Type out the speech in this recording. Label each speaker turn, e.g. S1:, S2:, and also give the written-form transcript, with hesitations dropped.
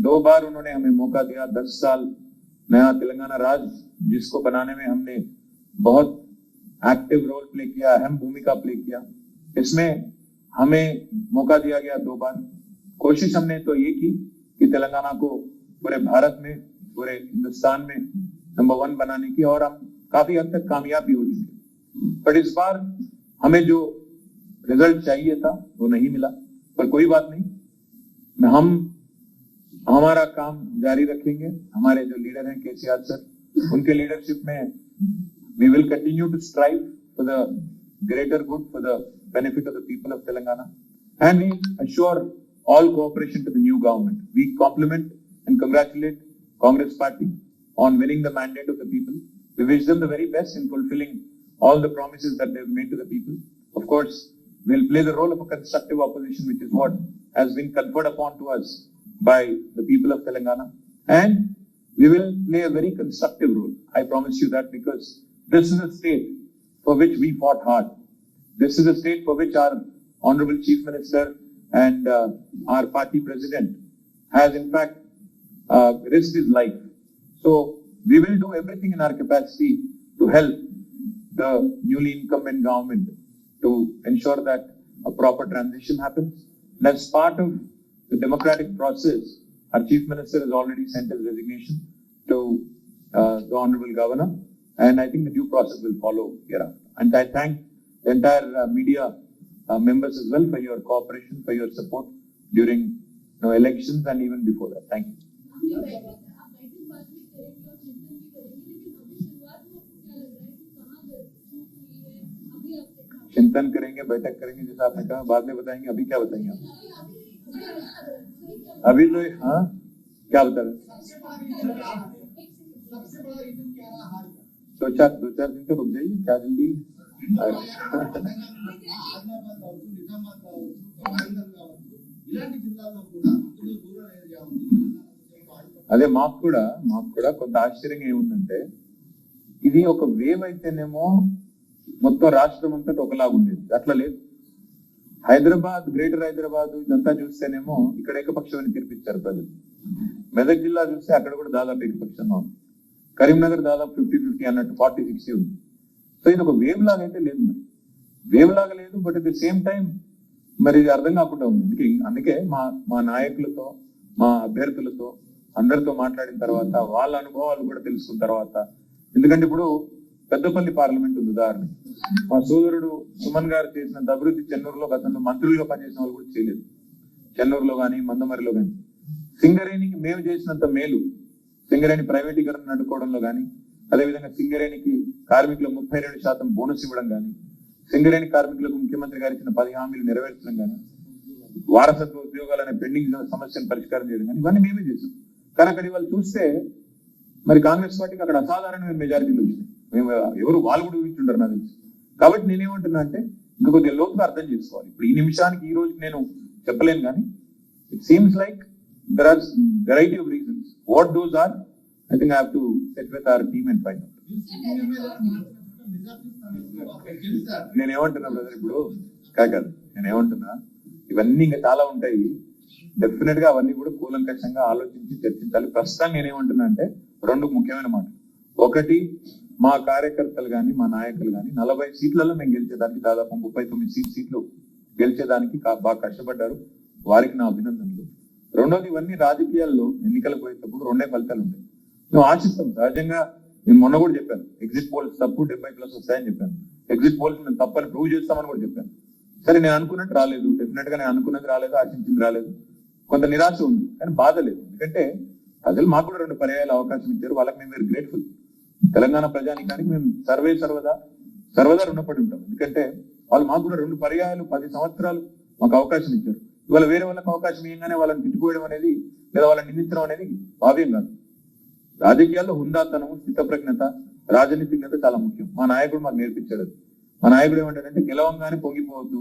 S1: 2 बार उन्होंने हमें मौका दिया। 10 साल नया तेलंगाना राज्य जिसको बनाने में हमने बहुत एक्टिव रोल प्ले किया, अहम भूमिका प्ले किया। इसमें हमें मौका दिया गया 2 बार। कोशिश हमने तो ये की कि तेलंगाना को पूरे भारत में, पूरे हिंदुस्तान में नंबर 1 बनाने की, और हम काफी हद तक कामयाब भी हो चुके। बट इस बार हमें जो रिजल्ट चाहिए था वो नहीं मिला, पर कोई बात नहीं, हम हमारा काम जारी रखेंगे। हमारे जो लीडर हैं KTR सर, उनके लीडरशिप में we will continue to strive for the greater good, for the benefit of the people of Telangana, and we assure all cooperation to the new government. We compliment and congratulate Congress Party on winning the mandate of the people. We wish them the very best in fulfilling all the promises that they've made to the people. Of course, we'll play the role of a constructive opposition, which is what has been conferred upon to us by the people of Telangana, and we will play a very constructive role. I promise you that, because this is a state for which we fought hard. This is a state for which our Honorable Chief Minister and our party president has in fact risked his life. So we will do everything in our capacity to help the newly incumbent government to ensure that a proper transition happens. And as part of the democratic process, our Chief Minister has already sent his resignation to the Honorable Governor, and I think the due process will follow hereafter. And I thank the entire media members as well for your cooperation, for your support during elections and even before that. Thank you. चिंतन करेंगे, बैठक करेंगे, जैसा आपने कहा, बाद में बताएंगे। अभी क्या बताएंगे आप? अभी तो हाँ, क्या बता रहे? दो चार दिन तो रुक जाइए, क्या जल्दी? అదే మాకు కూడా కొంత ఆశ్చర్యంగా ఏముందంటే, ఇది ఒక వేవ్ అయితేనేమో మొత్తం రాష్ట్రం అంతా ఒకలాగా ఉండేది, అట్లా లేదు. హైదరాబాద్, గ్రేటర్ హైదరాబాద్ ఇదంతా చూస్తేనేమో ఇక్కడ ఏకపక్షాన్ని తీర్పిచ్చారు ప్రజలు. మెదక్ జిల్లా చూస్తే అక్కడ కూడా దాదాపు ఏకపక్షంగా ఉంది. కరీంనగర్ దాదాపు 50-50 అన్నట్టు 40-60 ఉంది. సో ఇది ఒక వేవ్ లాగా అయితే లేదు, మరి వేవ్ లాగా లేదు. But at the same time మరి ఇది అర్థం కాకుండా ఉంది. అందుకే మా నాయకులతో, మా అభ్యర్థులతో అందరితో మాట్లాడిన తర్వాత, వాళ్ళ అనుభవాలు కూడా తెలుసుకున్న తర్వాత, ఎందుకంటే ఇప్పుడు పెద్దపల్లి పార్లమెంట్ ఉంది ఉదాహరణ, మా సోదరుడు సుమన్ గారు చేసినంత అభివృద్ధి చెన్నూరులో గతంలో మంత్రులుగా పనిచేసిన వాళ్ళు కూడా చేయలేదు. చెన్నూరులో కానీ, మందమరిలో కానీ. సింగరేణికి మేము చేసినంత మేలు, సింగరేణి ప్రైవేటీకరణ అడ్డుకోవడంలో కానీ, అదేవిధంగా సింగరేణికి కార్మికులకు 32% బోనస్ ఇవ్వడం కానీ, సింగరేణి కార్మికులకు ముఖ్యమంత్రి గారు ఇచ్చిన 10 హామీలు నెరవేర్చడం కానీ, వారసత్వ ఉద్యోగాలనే పెండింగ్ సమస్యను పరిష్కారం చేయడం కానీ, ఇవన్నీ మేమే చేసాం. కానీ అక్కడ ఇవాళ చూస్తే మరి కాంగ్రెస్ పార్టీకి అక్కడ అసాధారణమైన మెజారిటీలు వచ్చినాయి. మేము ఎవరు వాళ్ళు కూడా ఊహించుంటారు నాకు తెలిసి. కాబట్టి నేనేమంటున్నా అంటే, ఇంకా కొద్దిగా లోతుగా అర్థం చేసుకోవాలి. ఇప్పుడు ఈ నిమిషానికి, ఈ రోజు నేను చెప్పలేను, కానీ it seems like there are variety of reasons. What those are, I think I have to sit with our team and find out. నేనేమంటున్నా బ్రదర్, ఇప్పుడు కాదు, నేనేమంటున్నా, ఇవన్నీ ఇంకా చాలా ఉంటాయి. డెఫినెట్ గా అవన్నీ కూడా కూలంకషంగా ఆలోచించి చర్చించాలి. ప్రస్తుతం నేనేమంటున్నా అంటే 2 ముఖ్యమైన మాటలు. ఒకటి, మా కార్యకర్తలు కానీ, మా నాయకులు కానీ 40 సీట్లలో మేము గెలిచేదానికి, దాదాపు 39 సీట్లు గెలిచేదానికి బాగా కష్టపడ్డారు. వారికి నా అభినందనలు. రెండోది, ఇవన్నీ రాజకీయాల్లో ఎన్నికలకు పోయేటప్పుడు 2 ఫలితాలు ఉంటాయి. మేము ఆశిస్తాం సహజంగా. నేను మొన్న కూడా చెప్పాను, ఎగ్జిట్ పోల్స్ తప్పు, 70+ వస్తాయని చెప్పాను. ఎగ్జిట్ పోల్స్ మేము తప్పని ప్రూవ్ చేస్తామని కూడా చెప్పాను. సరే, నేను అనుకున్నట్టు రాలేదు. డెఫినెట్ గా నేను అనుకున్నది రాలేదు, ఆశించింది రాలేదు. కొంత నిరాశ ఉంది, కానీ బాధ లేదు. ఎందుకంటే ప్రజలు మాకు కూడా 2 పర్యాయాలు అవకాశం ఇచ్చారు. వాళ్ళకి మేము వెరీ గ్రేట్ఫుల్. తెలంగాణ ప్రజానికానికి మేము సర్వదా రుణపడి ఉంటాం. ఎందుకంటే వాళ్ళు మాకు కూడా 2 పర్యాయాలు 10 సంవత్సరాలు మాకు అవకాశం ఇచ్చారు. ఇవాళ వేరే వాళ్ళకి అవకాశం ఇవ్వగానే వాళ్ళని తిట్టుకోవడం అనేది, లేదా వాళ్ళని నిందించడం అనేది భావ్యం కాదు. రాజకీయాల్లో హుందాతనం, స్థితప్రజ్ఞత, రాజనీతిజ్ఞత చాలా ముఖ్యం. మా నాయకుడు మాకు నేర్పించాడు. మా నాయకుడు ఏమంటాడంటే, గెలవంగానే పొంగిపోవద్దు,